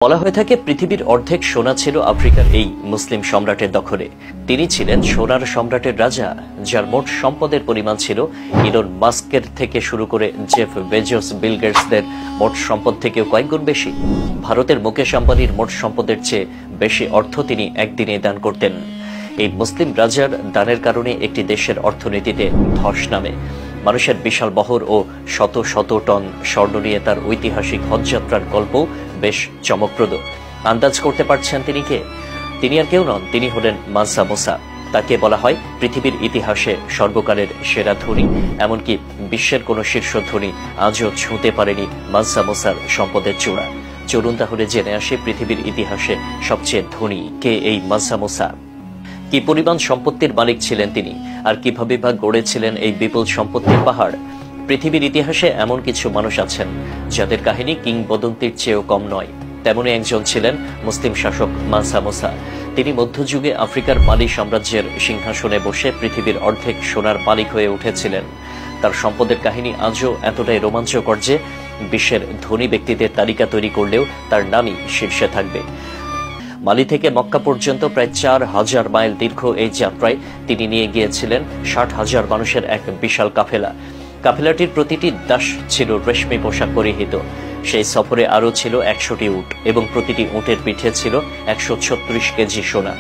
বলা হয়ে থাকে পৃথিবীর অর্ধেক সোনা ছিল আফ্রিকার এই মুসলিম সম্রাটের দখলে। তিনি ছিলেন সোনার সম্রাটের রাজা, যার মোট সম্পদের পরিমাণ ছিল ইলন মাস্কের থেকে শুরু করে জেফ বেজোস, বিল গেটসদের মোট সম্পদ থেকেও কয়েক গুণ বেশি। ভারতের মুকেশ আম্বানির মোট সম্পদের চেয়ে বেশি অর্থ তিনি একদিনে দান করতেন। এই মুসলিম রাজার দানের কারণে একটি দেশের অর্থনীতিতে ধস নামে। মানুষের বিশাল বহর ও শত শত টন স্বর্ণ নিয়ে তার ঐতিহাসিক হজযাত্রার গল্প বেশ চমকপ্রদ। আন্দাজ করতে পারছেন তিনি কে? তিনি আর কেউ নন, তিনি হলেন মানসা মুসা। তাকে বলা হয় পৃথিবীর ইতিহাসে সর্বকালের সেরা ধনী, এমনকি বিশ্বের কোনো শীর্ষ ধনী আজও ছুঁতে পারেনি মানসা মুসার সম্পদের চূড়া। চলুন তাহলে জেনে আসি পৃথিবীর ইতিহাসে সবচেয়ে ধনী কে এই মানসা মুসা। কি পরিমাণ সম্পত্তির মালিক ছিলেন তিনি, আর কিভাবে বা গড়েছিলেন এই বিপুল সম্পত্তির পাহাড়। পৃথিবীর ইতিহাসে এমন কিছু মানুষ আছেন যাদের কাহিনী কিংবদন্তির চেয়েও কম নয়। তেমনই একজন ছিলেন মুসলিম শাসক মানসা মুসা। তিনি মধ্যযুগে আফ্রিকার মালি সাম্রাজ্যের সিংহাসনে বসে পৃথিবীর অর্ধেক সোনার মালিক হয়ে উঠেছিলেন। তার সম্পদের কাহিনী আজও এতটাই রোমাঞ্চকর যে বিশ্বের ধনী ব্যক্তিদের তালিকা তৈরি করলেও তার নামই শীর্ষে থাকবে। মালি থেকে মক্কা পর্যন্ত প্রায় 4000 মাইল দীর্ঘ এই যাত্রায় তিনি নিয়ে গিয়েছিলেন 60,000 মানুষের এক বিশাল কাফেলা। কাফেলাটির প্রতিটি দাস ছিল রেশমি পোশাক পরিহিত। সেই সফরে আরও ছিল 100টি উট এবং প্রতিটি উটের পিঠে ছিল 136 কেজি সোনা।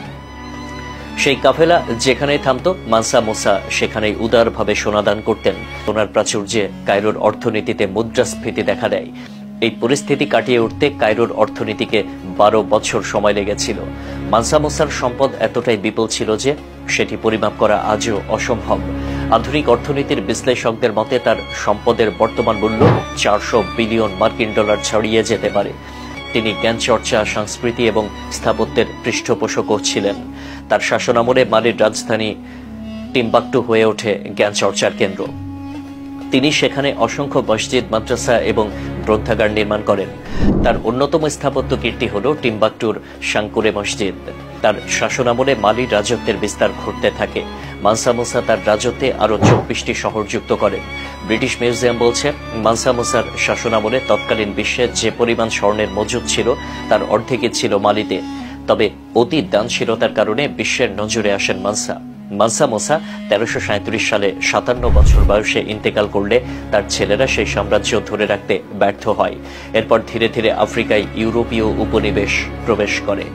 সেই কাফেলা যেখানেই থামত, মানসা মুসা সেখানেই উদারভাবে সোনাদান করতেন। সোনার প্রাচুর্যে কায়রোর অর্থনীতিতে মুদ্রাস্ফীতি দেখা দেয়। এই পরিস্থিতি কাটিয়ে উঠতে কায়রোর অর্থনীতিকে 12 বছর সময় লেগেছিল। মানসা মুসার সম্পদ এতটাই বিপুল ছিল যে সেটি পরিমাপ করা আজও অসম্ভব। আধুনিক অর্থনীতির বিশ্লেষকদের মতে তার সম্পদের বর্তমান মূল্য 400 বিলিয়ন মার্কিন ডলার ছাড়িয়ে যেতে পারে। তিনি জ্ঞানচর্চা, সংস্কৃতি এবং স্থাপত্যের পৃষ্ঠপোষকও ছিলেন। তার শাসনামলে মালির রাজধানী টিম্বাকটু হয়ে ওঠে জ্ঞানচর্চার কেন্দ্র। তিনি সেখানে অসংখ্য মসজিদ, মাদ্রাসা এবং গ্রন্থাগার নির্মাণ করেন। তার অন্যতম স্থাপত্য কীর্তি হল টিম্বাকটুর সাংকুরে মসজিদ। তার শাসনামলে মালির রাজত্বের বিস্তার ঘটতে থাকে। মানসা মুসা তার রাজত্বে আরও 24টি শহর যুক্ত করেন। ব্রিটিশ মিউজিয়াম বলছে মানসা মুসার শাসনামলে তৎকালীন বিশ্বে যে পরিমাণ স্বর্ণের মজুদ ছিল তার অর্ধেকই ছিল মালিতে। তবে অতি দানশীলতার কারণে বিশ্বের নজরে আসেন মানসা। মানসা মুসা 1337 সালে 57 বছর বয়সে ইন্তেকাল করলে তার ছেলেরা সেই সাম্রাজ্য ধরে রাখতে ব্যর্থ হয়। এরপর ধীরে ধীরে আফ্রিকায় ইউরোপীয় উপনিবেশ প্রবেশ করে।